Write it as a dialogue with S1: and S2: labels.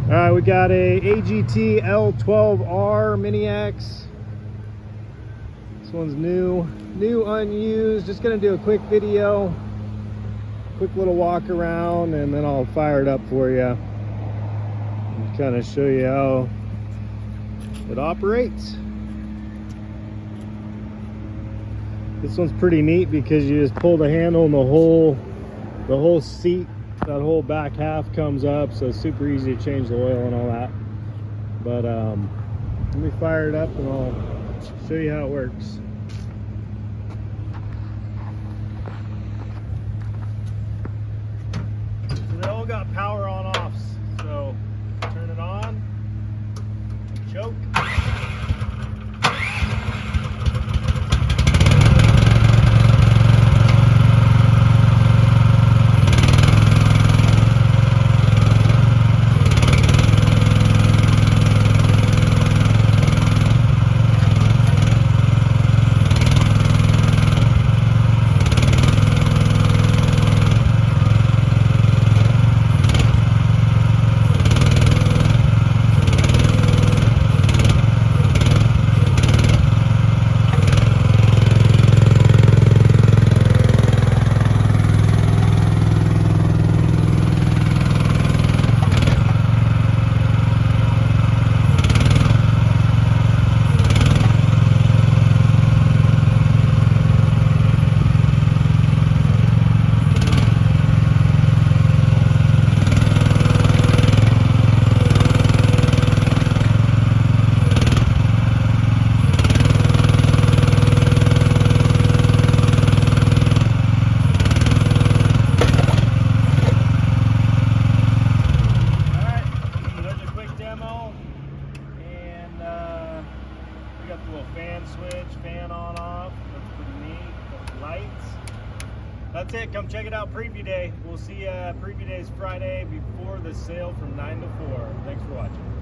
S1: All right, we got a AGT L12R mini X. This one's new, unused. Just gonna do a quick video, quick little walk around, and then I'll fire it up for you and kind of show you how it operates. This one's pretty neat because you just pull the handle and the whole seat, that whole back half comes up, so it's super easy to change the oil and all that. But let me fire it up and I'll show you how it works. So they all got power on offs, so turn it on, choke. Got the little fan switch, fan on off. That's pretty neat. Got the lights. That's it. Come check it out. Preview day. We'll see you. Preview day is Friday before the sale from 9 to 4. Thanks for watching.